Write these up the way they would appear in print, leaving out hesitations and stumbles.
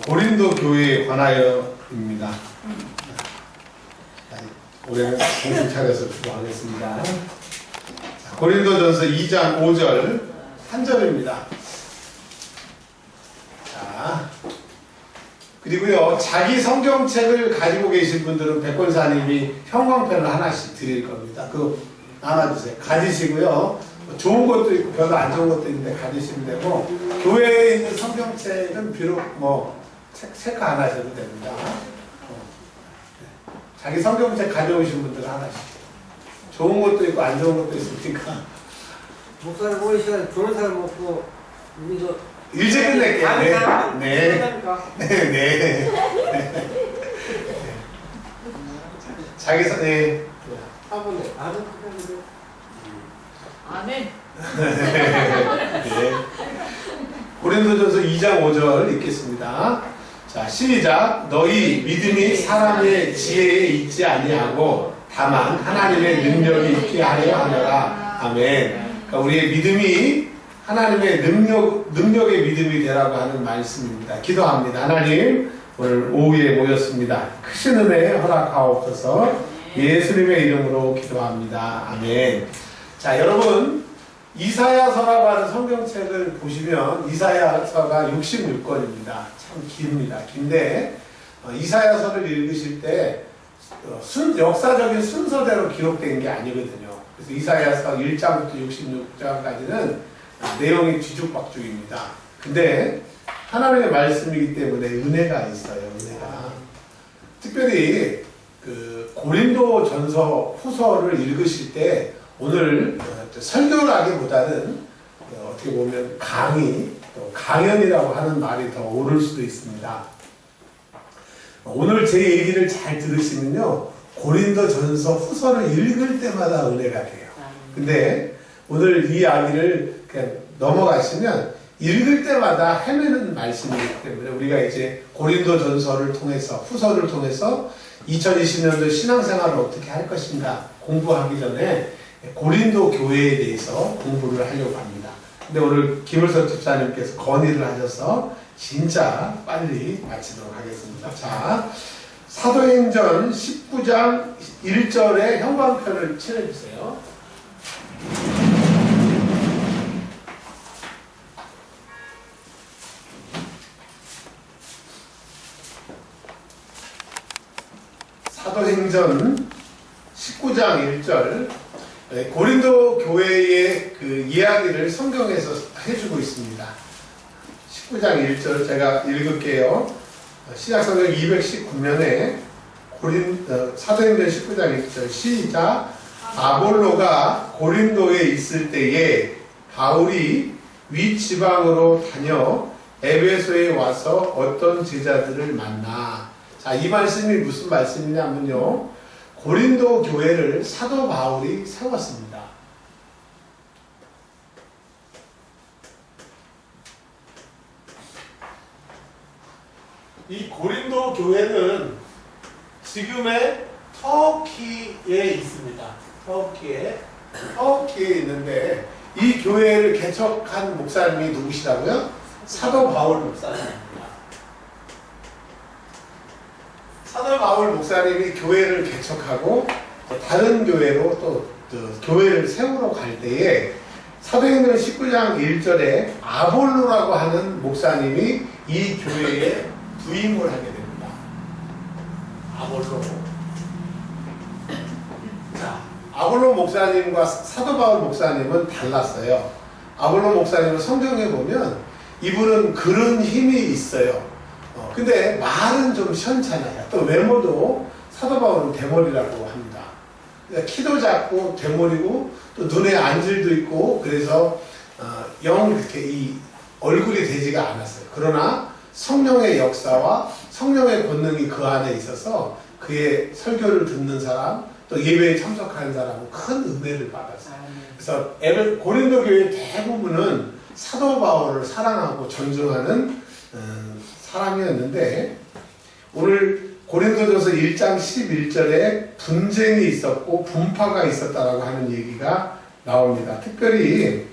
고린도 교회에 관하여입니다. 올해는 정신 차려서 기도하겠습니다. 고린도전서 2장 5절 한 절입니다. 자, 그리고요, 자기 성경책을 가지고 계신 분들은 백권사님이 형광펜을 하나씩 드릴 겁니다. 그거 나눠주세요. 가지시고요. 좋은 것도 있고 별로 안 좋은 것도 있는데 가지시면 되고, 교회에 있는 성경책은 비록 체크 안 하셔도 됩니다. 자기 성경책 가져오신 분들은 하나씩. 좋은 것도 있고 안 좋은 것도 있으니까. 목사님 오늘 시간에 좋은 사람 먹고 우리도 일찍 끝낼게요. 네. 네. 자기 네. 아버님 아는 그런데 아멘. 네. 고린도전서 2장 5절 읽겠습니다. 자, 시작. 너희 믿음이 사람의 지혜에 있지 아니하고 다만 하나님의 능력이 있게 하려 하노라. 아멘. 그러니까 우리의 믿음이 하나님의 능력의 믿음이 되라고 하는 말씀입니다. 기도합니다. 하나님, 오늘 오후에 모였습니다. 크신 은혜 허락하옵소서. 예수님의 이름으로 기도합니다. 아멘. 자, 여러분, 이사야서라고 하는 성경책을 보시면 이사야서가 66권입니다. 참 깁니다. 긴데 이사야서를 읽으실 때 역사적인 순서대로 기록된 게 아니거든요. 그래서 이사야서 1장부터 66장까지는 내용이 뒤죽박죽입니다. 근데 하나님의 말씀이기 때문에 은혜가 있어요. 은혜가. 특별히 그 고린도전서 후서를 읽으실 때 오늘 설교라기보다는 어떻게 보면 강의, 또 강연이라고 하는 말이 더 옳을 수도 있습니다. 오늘 제 얘기를 잘 들으시면요, 고린도전서 후서를 읽을 때마다 은혜가 돼요. 근데 오늘 이 이야기를 그냥 넘어가시면 읽을 때마다 헤매는 말씀이기 때문에 우리가 이제 고린도전서를 통해서, 후서를 통해서 2020년도 신앙생활을 어떻게 할 것인가 공부하기 전에 고린도 교회에 대해서 공부를 하려고 합니다. 근데 오늘 김을석 집사님께서 건의를 하셔서 진짜 빨리 마치도록 하겠습니다. 자, 사도행전 19장 1절에 형광펜을 칠해주세요. 사도행전 19장 1절, 고린도 교회의 그 이야기를 성경에서 해주고 있습니다. 19장 1절 제가 읽을게요. 신약성경 219면에 사도행전 19장 1절 시작. 아볼로가 고린도에 있을 때에 바울이 윗지방으로 다녀 에베소에 와서 어떤 제자들을 만나. 자, 이 말씀이 무슨 말씀이냐면요, 고린도 교회를 사도 바울이 세웠습니다. 이 고린도 교회는 지금의 터키에 있습니다. 터키에 있는데 이 교회를 개척한 목사님이 누구시라고요? 사도 바울 목사님입니다. 사도 바울 목사님이 교회를 개척하고 다른 교회로 또 교회를 세우러 갈 때에 사도행전 19장 1절에 아볼로라고 하는 목사님이 이 교회에 부임을 하게 됩니다. 아볼로. 자, 아볼로 목사님과 사도 바울 목사님은 달랐어요. 아볼로 목사님은 성경에 보면 이분은 그런 힘이 있어요. 근데 말은 좀 시원찮아요. 또 외모도 사도 바울은 대머리라고 합니다. 그러니까 키도 작고 대머리고 또 눈에 안질도 있고 그래서 영 이렇게 이 얼굴이 되지가 않았어요. 그러나 성령의 역사와 성령의 권능이 그 안에 있어서 그의 설교를 듣는 사람, 또 예배에 참석하는 사람은 큰 은혜를 받았어요. 그래서 고린도 교회 대부분은 사도 바울을 사랑하고 존중하는 사람이었는데, 오늘 고린도전서 1장 11절에 분쟁이 있었고 분파가 있었다라고 하는 얘기가 나옵니다. 특별히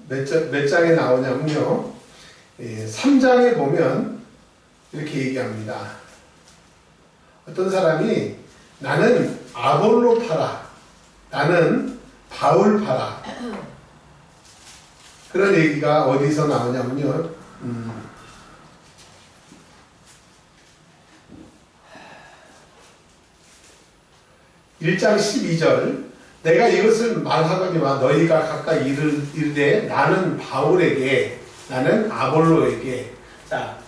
몇 장에 나오냐면요, 3장에 보면 이렇게 얘기합니다. 어떤 사람이 나는 아볼로파라, 나는 바울파라. 그런 얘기가 어디서 나오냐면요. 1장 12절 내가 이것을 말하거니와 너희가 각각 이르되 나는 바울에게 나는 아볼로에게. 자,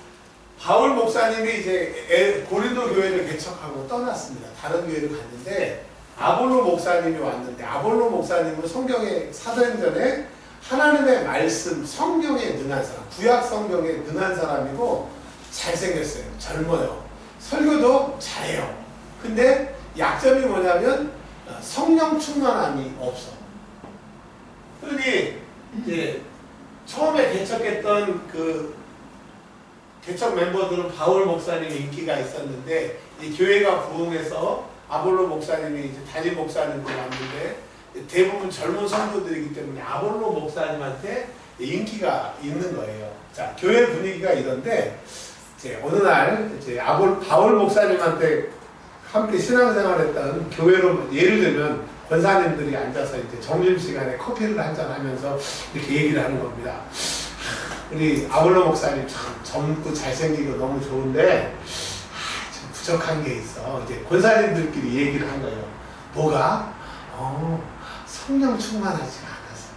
바울 목사님이 이제 고린도 교회를 개척하고 떠났습니다. 다른 교회를 갔는데 아볼로 목사님이 왔는데 아볼로 목사님은 성경의 사도행전에 하나님의 말씀 성경에 능한 사람, 구약 성경에 능한 사람이고 잘생겼어요. 젊어요. 설교도 잘해요. 근데 약점이 뭐냐면 성령 충만함이 없어. 그러니 이제 처음에 개척했던 그 개척 멤버들은 바울 목사님 인기가 있었는데 이 교회가 부흥해서 아볼로 목사님이 이제 담임 목사님들 왔는데 대부분 젊은 성도들이기 때문에 아볼로 목사님한테 인기가 있는 거예요. 자, 교회 분위기가 이런데 이제 어느 날 이제 바울 목사님한테 함께 신앙생활했던 교회로 예를 들면 권사님들이 앉아서 이제 점심시간에 커피를 한잔 하면서 이렇게 얘기를 하는 겁니다. 우리 아볼로 목사님 참 젊고 잘생기고 너무 좋은데 좀 부족한 게 있어. 이제 권사님들끼리 얘기를 한 거예요. 뭐가? 성령 충만하지가 않아서.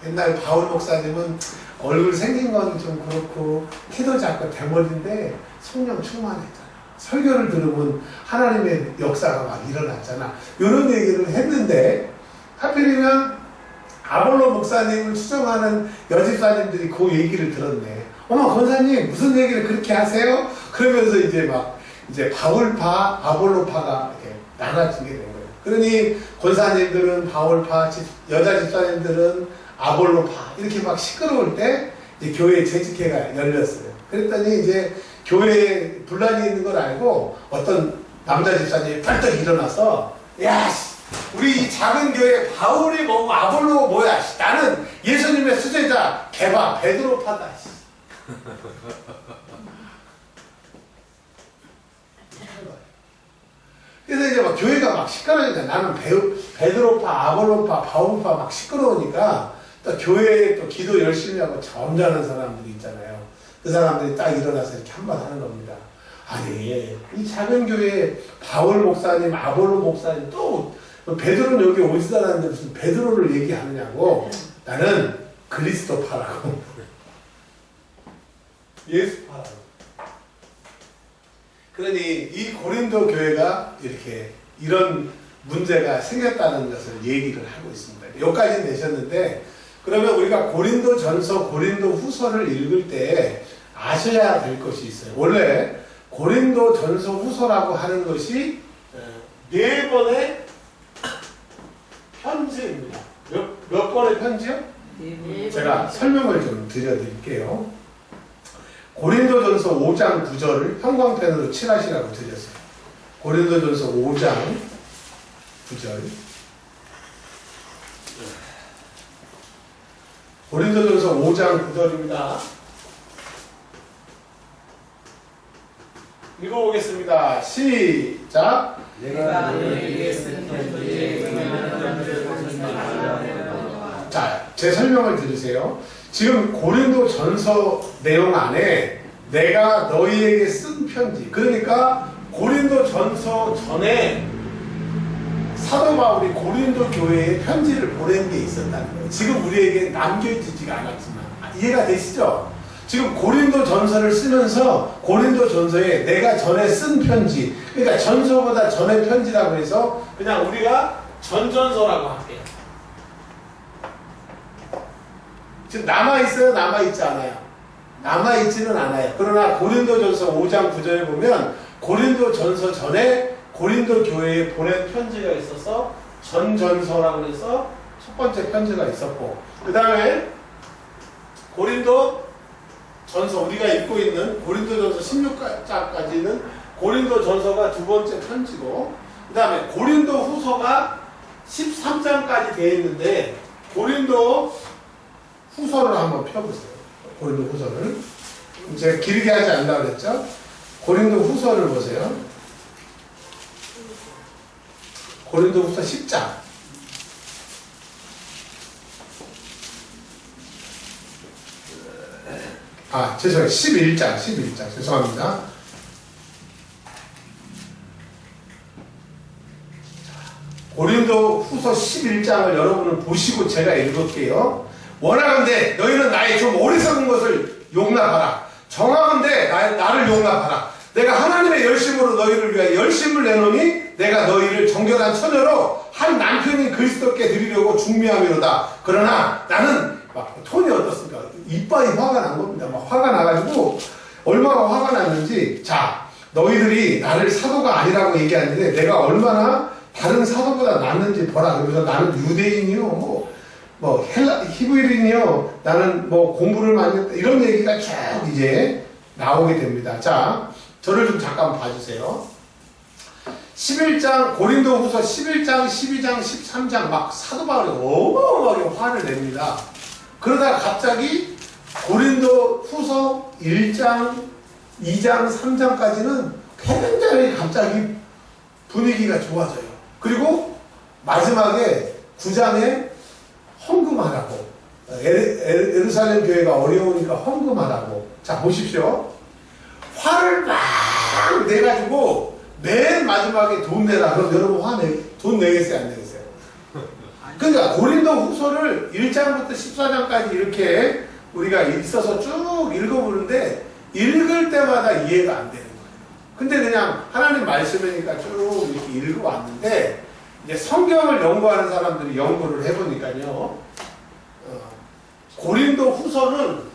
옛날 바울 목사님은 얼굴 생긴 건 좀 그렇고 키도 작고 대머리인데 성령 충만했잖아. 설교를 들으면 하나님의 역사가 막 일어났잖아. 이런 얘기를 했는데 하필이면 아볼로 목사님을 추정하는 여집사님들이 그 얘기를 들었네. 어머 권사님 무슨 얘기를 그렇게 하세요? 그러면서 이제 바울파, 아볼로파가 이렇게 나눠지게 된 거예요. 그러니 권사님들은 바울파, 여자 집사님들은 아볼로파 이렇게 막 시끄러울 때 이제 교회 재직회가 열렸어요. 그랬더니 이제 교회에 분란이 있는 걸 알고 어떤 남자 집사님이 빨떡 일어나서 야 우리 이 작은 교회 바울이 뭐고 아볼로가 뭐야 나는 예수님의 수제자 개바 베드로파다. 그래서 이제 막 교회가 막 시끄러우니까 나는 베드로파, 아볼로파, 바울파 막 시끄러우니까 또 교회에 또 기도 열심히 하고 점잖은 사람들이 있잖아요. 그 사람들이 딱 일어나서 이렇게 한번 하는 겁니다. 아니 이 작은 교회에 바울 목사님, 아볼로 목사님 또 베드로는 여기 오지도 않았는데 무슨 베드로를 얘기하느냐고. 나는 그리스도파라고. 예수파라고. 그러니 이 고린도 교회가 이렇게 이런 문제가 생겼다는 것을 얘기를 하고 있습니다. 여기까지 내셨는데 그러면 우리가 고린도 전서, 고린도 후서를 읽을 때 아셔야 될 것이 있어요. 원래 고린도 전서 후서라고 하는 것이 4번의 편지입니다. 몇 권의 편지요? 제가 설명을 좀 드려드릴게요. 고린도전서 5장 9절을 형광펜으로 칠하시라고 드렸어요. 고린도전서 5장 9절. 고린도전서 5장 9절입니다. 읽어보겠습니다. 시작. 자, 제 설명을 들으세요. 지금 고린도 전서 내용 안에 내가 너희에게 쓴 편지, 그러니까 고린도 전서 전에 사도 바울이 고린도 교회에 편지를 보낸 게 있었다는 거예요. 지금 우리에게 남겨지지가 않았지만 이해가 되시죠? 지금 고린도 전서를 쓰면서 고린도 전서에 내가 전에 쓴 편지, 그러니까 전서보다 전의 편지라고 해서 그냥 우리가 전전서라고 할게요. 지금 남아있어요? 남아있지 않아요? 남아있지는 않아요. 그러나 고린도전서 5장 9절에 보면 고린도전서 전에 고린도 교회에 보낸 편지가 있어서 전전서라고 해서 첫 번째 편지가 있었고, 그 다음에 고린도 전서, 우리가 읽고 있는 고린도전서 16장까지는 고린도전서가 두 번째 편지고, 그 다음에 고린도 후서가 13장까지 되어 있는데 고린도 후서를 한번 펴보세요. 고린도 후서를. 제가 길게 하지 않는다고 그랬죠? 고린도 후서를 보세요. 고린도 후서 10장. 죄송해요. 11장. 죄송합니다. 고린도 후서 11장을 여러분은 보시고 제가 읽을게요. 원하건대 너희는 나의 좀 어리석은 것을 용납하라. 정하건대 나를 용납하라. 내가 하나님의 열심으로 너희를 위하여 열심을 내노니 내가 너희를 정결한 처녀로 한 남편인 그리스도께 드리려고 중미함이로다. 그러나 나는 막 톤이 어떻습니까? 이빨이 화가 난 겁니다. 막 화가 나가지고 얼마나 화가 났는지, 자, 너희들이 나를 사도가 아니라고 얘기하는데 내가 얼마나 다른 사도보다 낫는지 보라. 그래서 나는 유대인이요, 히브리인이요, 나는 공부를 많이 했다, 이런 얘기가 쭉 이제 나오게 됩니다. 자, 저를 좀 잠깐 봐주세요. 11장, 고린도 후서 11장, 12장, 13장 막 사도 바울이 어마어마하게 화를 냅니다. 그러다가 갑자기 고린도 후서 1장, 2장, 3장까지는 굉장히 갑자기 분위기가 좋아져요. 그리고 마지막에 9장에 헌금하라고, 예루살렘 교회가 어려우니까 헌금하라고. 자, 보십시오. 화를 막 내가지고 맨 마지막에 돈 내라. 그럼 여러분 돈 내겠어요, 안 내겠어요? 그러니까 고린도 후서를 1장부터 14장까지 이렇게 우리가 있어서 쭉 읽어보는데 읽을 때마다 이해가 안 되는 거예요. 근데 그냥 하나님 말씀이니까 쭉 이렇게 읽어왔는데, 이제 성경을 연구하는 사람들이 연구를 해보니까요, 고린도 후서는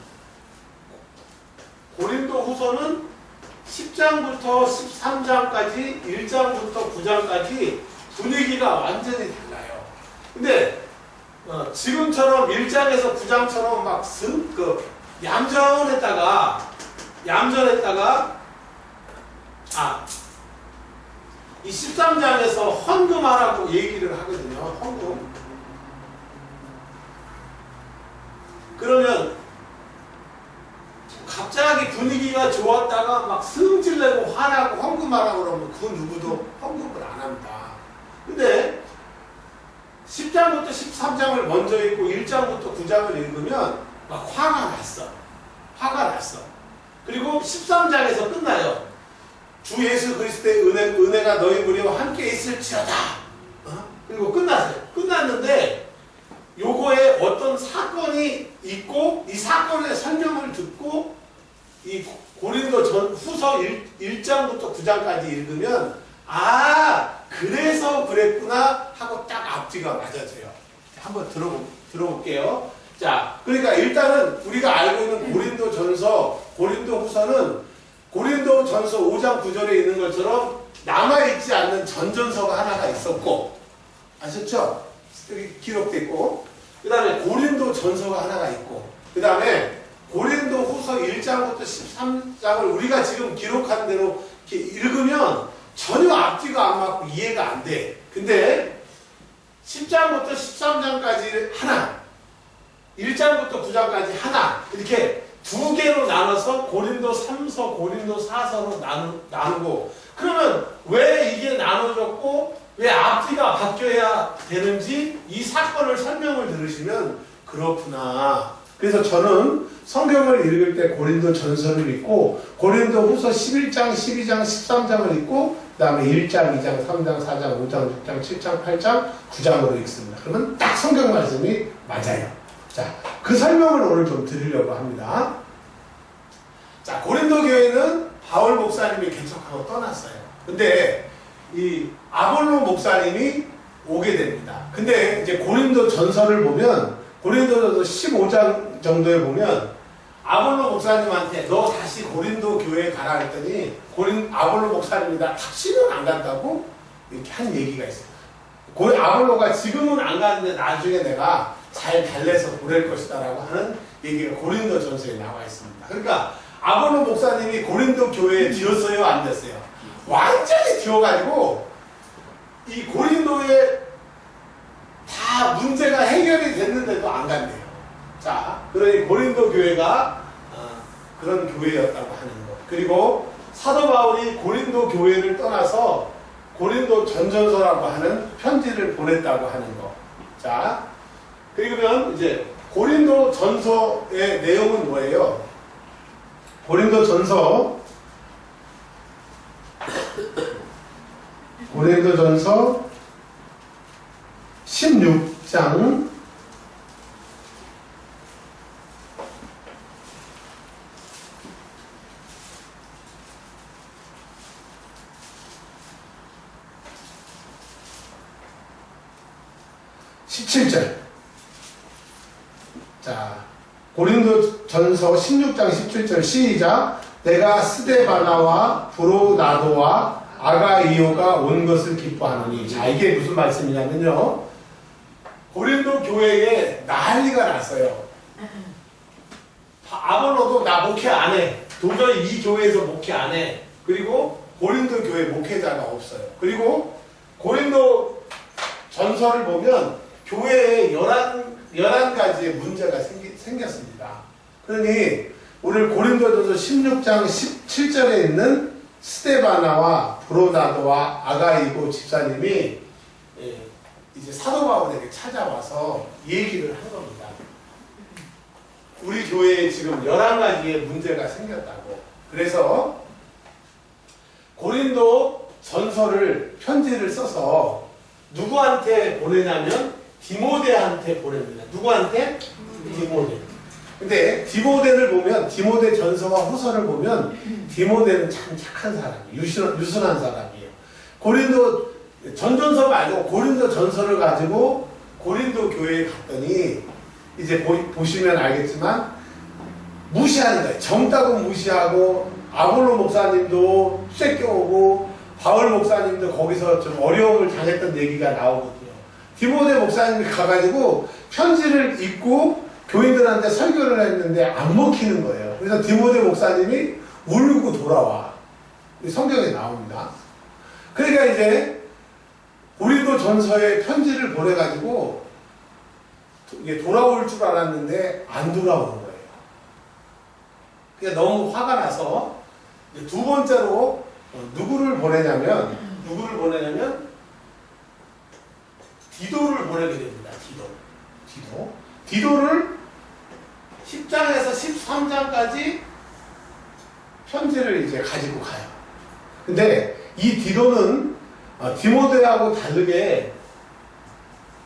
10장부터 13장까지 1장부터 9장까지 분위기가 완전히 달라요. 근데 지금처럼 1장에서 9장처럼 막 얌전했다가 이 13장에서 헌금하라고 얘기를 하거든요. 헌금. 그러면 갑자기 분위기가 좋았다가 막 승질내고 화나고 헌금하라고 그러면 그 누구도 헌금을 안 합니다. 근데 10장부터 13장을 먼저 읽고 1장부터 9장을 읽으면 막 화가 났어. 그리고 13장에서 끝나요. 주 예수 그리스도의 은혜가 너희 무리와 함께 있을지어다. 그리고 끝났는데 요거에 어떤 사건이 있고, 이 사건의 설명을 듣고 이 고린도 후서 1장부터 9장까지 읽으면 그래서 그랬구나 하고 딱 앞뒤가 맞아져요. 한번 들어볼게요. 자, 그러니까 일단은 우리가 알고 있는 고린도 후서는 고린도전서 5장 9절에 있는 것처럼 남아있지 않는 전전서가 하나가 있었고, 아셨죠? 여기 기록되어 있고, 그 다음에 고린도전서가 하나가 있고, 그 다음에 고린도 후서 1장부터 13장을 우리가 지금 기록한 대로 이렇게 읽으면 전혀 앞뒤가 안 맞고 이해가 안 돼. 근데 10장부터 13장까지 하나, 1장부터 9장까지 하나, 이렇게 두 개로 나눠서 고린도 3서, 고린도 4서로 나누고, 그러면 왜 이게 나눠졌고 왜 앞뒤가 바뀌어야 되는지 이 사건을 설명을 들으시면 그렇구나. 그래서 저는 성경을 읽을 때 고린도 전서를 읽고 고린도 후서 11장, 12장, 13장을 읽고 그 다음에 1장, 2장, 3장, 4장, 5장, 6장, 7장, 8장, 9장으로 읽습니다. 그러면 딱 성경 말씀이 맞아요. 자, 그 설명을 오늘 좀 드리려고 합니다. 자, 고린도 교회는 바울 목사님이 개척하고 떠났어요. 근데 이 아볼로 목사님이 오게 됩니다. 근데 이제 고린도 전서를 보면 고린도전서 15장 정도에 보면 아볼로 목사님한테 너 다시 고린도 교회에 가라 했더니 아볼로 목사님이 나 다시는 안 간다고 이렇게 한 얘기가 있어요. 아볼로가 지금은 안 가는데 나중에 내가 잘 달래서 보낼 것이다 라고 하는 얘기가 고린도 전서에 나와 있습니다. 그러니까 아볼로 목사님이 고린도 교회에 뒤었어요, 안 됐어요? 완전히 뒤어가지고 이 고린도에 다 문제가 해결이 됐는데도 안 간대요. 자, 그러니 고린도 교회가 그런 교회였다고 하는 것. 그리고 사도 바울이 고린도 교회를 떠나서 고린도 전전서라고 하는 편지를 보냈다고 하는 것. 자, 그러면 이제 고린도 전서의 내용은 뭐예요? 고린도 전서 16장 17절. 자, 고린도전서 16장 17절 시작. 내가 스데바나와 브로나도와 아가이오가 온 것을 기뻐하노니. 자, 이게 무슨 말씀이냐면요, 고린도 교회에 난리가 났어요. 아볼로도 나 목회 안 해. 도저히 이 교회에서 목회 안 해. 그리고 고린도 교회 목회자가 없어요. 그리고 고린도 전서를 보면 교회에 11가지의 문제가 생겼습니다. 그러니 오늘 고린도전서 16장 17절에 있는 스데바나와 브로나도와 아가이고 집사님이 이제 사도 바울에게 찾아와서 얘기를 한 겁니다. 우리 교회에 지금 11가지의 문제가 생겼다고. 그래서 고린도 전서를 편지를 써서 누구한테 보내냐면 디모데한테 보냅니다. 누구한테? 디모데. 근데 디모데를 보면, 디모데 전서와 후서를 보면 디모데는 참 착한 사람이에요. 유순한 사람이에요. 고린도 전전서 말고 고린도 전서를 가지고 고린도 교회에 갔더니 이제 보시면 알겠지만 무시하는 거예요. 젊다고 무시하고, 아볼로 목사님도 쇠껴오고 바울 목사님도 거기서 좀 어려움을 당했던 얘기가 나오거든요. 디모데 목사님이 가가지고 편지를 읽고 교인들한테 설교를 했는데 안 먹히는 거예요. 그래서 디모데 목사님이 울고 돌아와. 성경에 나옵니다. 그러니까 이제 고린도 전서에 편지를 보내가지고 이게 돌아올 줄 알았는데 안 돌아오는 거예요. 그러니까 너무 화가 나서 두 번째로 누구를 보내냐면 디도를 보내게 됩니다. 디도를 10장에서 13장까지 편지를 이제 가지고 가요. 근데 이 디도는 디모데하고 다르게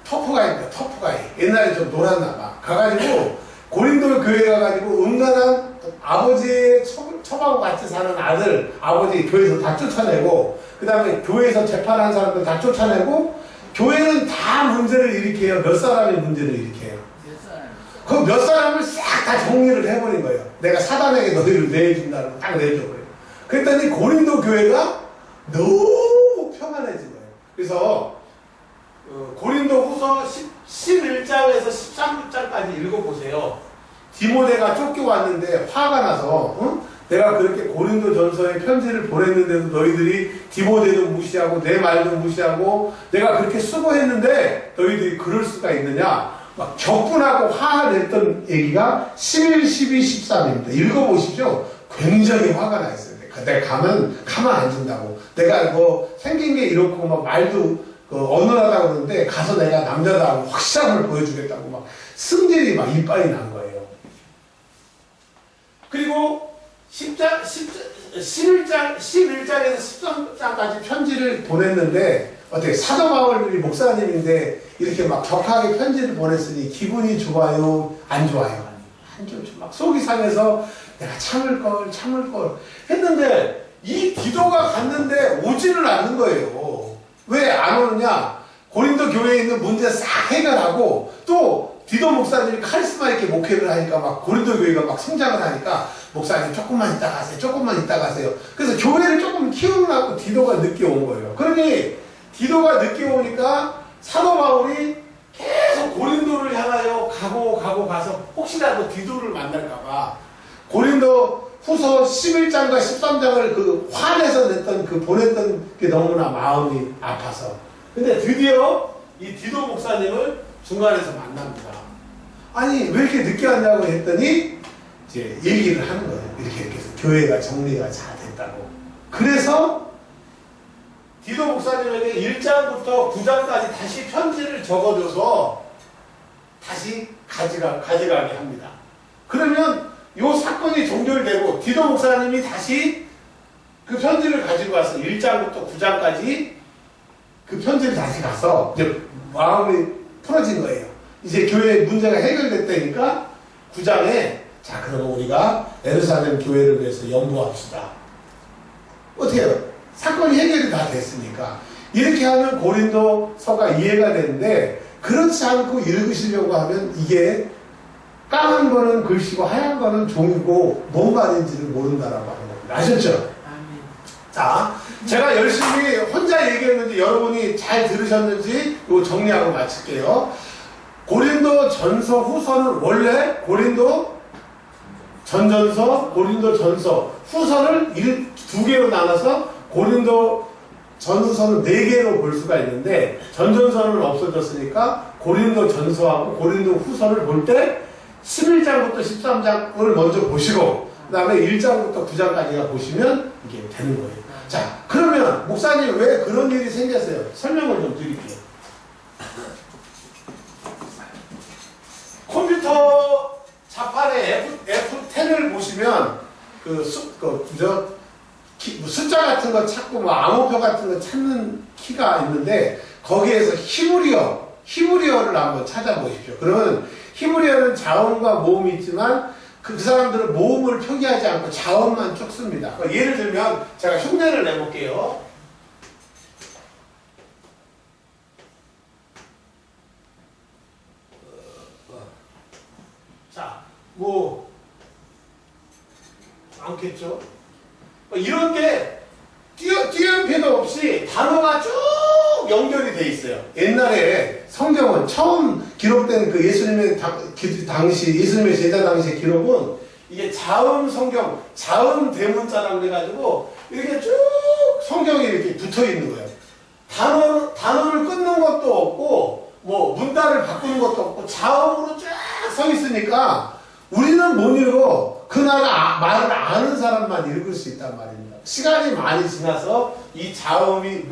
터프가이입니다. 터프가이. 옛날에 좀 놀았나봐. 가가지고 고린도 교회 가가지고 음란한 아버지의 처하고 같이 사는 아들, 아버지 교회에서 다 쫓아내고, 그 다음에 교회에서 재판한 사람들 다 쫓아내고, 교회는 다 문제를 일으켜요. 몇 사람이 문제를 일으켜요. 그 몇 사람을 싹 다 정리를 해버린 거예요. 내가 사단에게 너희를 내준다고 딱 내줘버려요. 그랬더니 고린도 교회가 너무 평안해진 거예요. 그래서 고린도 후서 11장에서 13장까지 읽어보세요. 디모데가 쫓겨왔는데 화가 나서 내가 그렇게 고린도 전서에 편지를 보냈는데도 너희들이 디모데도 무시하고 내 말도 무시하고 내가 그렇게 수고했는데 너희들이 그럴 수가 있느냐, 막 격분하고 화를 냈던 얘기가 11, 12, 13입니다. 읽어보십시오. 굉장히 화가 나 있어요. 내가 가만 안 둔다고. 내가 뭐 생긴 게 이렇고 막 말도 어눌하다고 그러는데 가서 내가 남자다고 확실함을 보여주겠다고 막 승질이 막 이빨이 난 거예요. 그리고 11장에서 13장까지 편지를 보냈는데 어떻게 사도 바울이 목사님인데 이렇게 막 격하게 편지를 보냈으니 기분이 좋아요? 안 좋아요? 막 속이 상해서 내가 참을 걸 했는데 이 디도가 갔는데 오지를 않는 거예요. 왜 안 오느냐? 고린도 교회에 있는 문제 싹 해결하고 또 디도 목사님이 카리스마 있게 목회를 하니까 막 고린도 교회가 막 성장을 하니까 목사님 조금만 있다 가세요. 그래서 교회를 조금 키우려고 디도가 늦게 온 거예요. 그러니 디도가 늦게 오니까 사도 바울이 계속 고린도를 향하여 가서 혹시라도 디도를 만날까봐 고린도 후서 11장과 13장을 그 화내서 냈던 보냈던 게 너무나 마음이 아파서. 근데 드디어 이 디도 목사님을 중간에서 만납니다. 아니 왜 이렇게 늦게 왔냐고 했더니 이제 얘기를 하는 거예요. 이렇게 해서 교회가 정리가 잘 됐다고. 그래서 디도 목사님에게 1장부터 9장까지 다시 편지를 적어줘서 다시 가져가게 합니다. 그러면 이 사건이 종결되고 디도 목사님이 다시 그 편지를 가지고 와서 1장부터 9장까지 그 편지를 다시 가서 이제 마음이 풀어진 거예요. 이제 교회 문제가 해결됐다니까 9장에 자 그러면 우리가 예루살렘 교회를 위해서 연구합시다. 어떻게 해요? 사건이 해결이 다 됐으니까 이렇게 하면 고린도서가 이해가 되는데 그렇지 않고 읽으시려고 하면 이게 까만 거는 글씨고 하얀 거는 종이고 뭔 말인지를 모른다라고 하는 겁니다. 아셨죠? 자, 제가 열심히 혼자 얘기했는지 여러분이 잘 들으셨는지 이거 정리하고 마칠게요. 고린도 전서 후서는 원래 고린도 전전서, 고린도 전서, 후서를 두 개로 나눠서 고린도 전서는 4개로 볼 수가 있는데 전전서는 없어졌으니까 고린도 전서하고 고린도 후서를 볼 때 11장부터 13장을 먼저 보시고 그 다음에 1장부터 9장까지가 보시면 이게 되는 거예요. 자, 그러면 목사님 왜 그런 일이 생겼어요? 설명을 좀 드릴게요. 컴퓨터 자판에 F10을 보시면 숫자 같은 거 찾고 뭐 암호표 같은 거 찾는 키가 있는데 거기에서 히브리어를 한번 찾아보십시오. 그러면 히브리어는 자음과 모음이 있지만 그 사람들은 모음을 표기하지 않고 자음만 쭉 씁니다. 예를 들면 제가 흉내를 내볼게요. 자, 뭐 많겠죠? 이런 게 띄엄표도 없이 단어가 쭉 연결이 돼 있어요. 옛날에 성경은 처음 기록된 그 예수님의 당시 예수님의 제자 당시의 기록은 이게 자음 성경, 자음 대문자라고 해가지고 이렇게 쭉 성경이 이렇게 붙어 있는 거예요. 단어를 끊는 것도 없고 뭐 문자를 바꾸는 것도 없고 자음으로 쫙 서 있으니까 우리는 못 읽어. 그 나라 말을 아는 사람만 읽을 수 있단 말입니다. 시간이 많이 지나서 이 자음이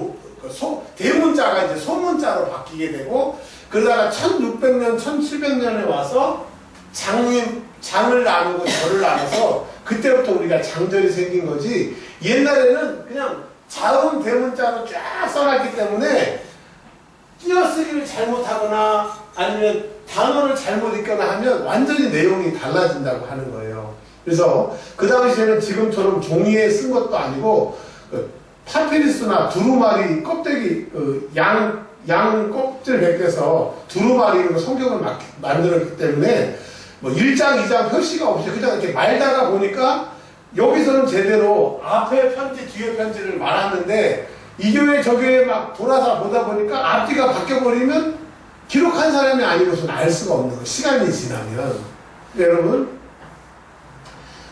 대문자가 이제 소문자로 바뀌게 되고 그러다가 1600년, 1700년에 와서 장을 나누고 절을 나눠서 그때부터 우리가 장절이 생긴 거지 옛날에는 그냥 자음 대문자로 쫙 써놨기 때문에 띄어쓰기를 잘못하거나 아니면 단어를 잘못 읽거나 하면 완전히 내용이 달라진다고 하는 거예요. 그래서 그 당시에는 지금처럼 종이에 쓴 것도 아니고 파피루스나 두루마리 껍데기 양 껍질 벗겨서 두루마리로 성경을 만들었기 때문에 뭐 1장, 2장 표시가 없이 그냥 이렇게 말다가 보니까 여기서는 제대로 앞에 편지, 뒤에 편지를 말하는데 이 교회 저 교회 막 돌아서 보다 보니까 앞뒤가 바뀌어버리면 기록한 사람이 아니고서는 알 수가 없는 거예요. 시간이 지나면. 여러분,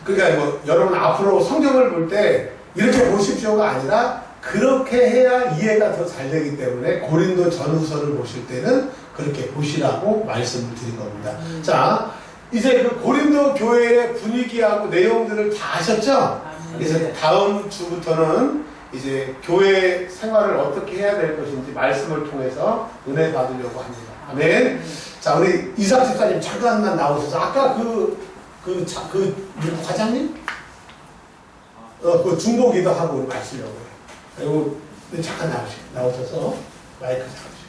그러니까 뭐 여러분 앞으로 성경을 볼 때 이렇게 보십시오가 아니라 그렇게 해야 이해가 더 잘 되기 때문에 고린도 전후서를 보실 때는 그렇게 보시라고 말씀을 드린 겁니다. 자, 이제 그 고린도 교회의 분위기하고 내용들을 다 아셨죠? 그래서 다음 주부터는 이제 교회 생활을 어떻게 해야 될 것인지 말씀을 통해서 은혜 받으려고 합니다. 아멘. 자, 우리 이삭 집사님 잠깐만 나오셔서 아까 누구 과장님? 그 중보기도 하고 마시려고 해요. 그리고 잠깐 나오셔서 마이크 잡으시죠.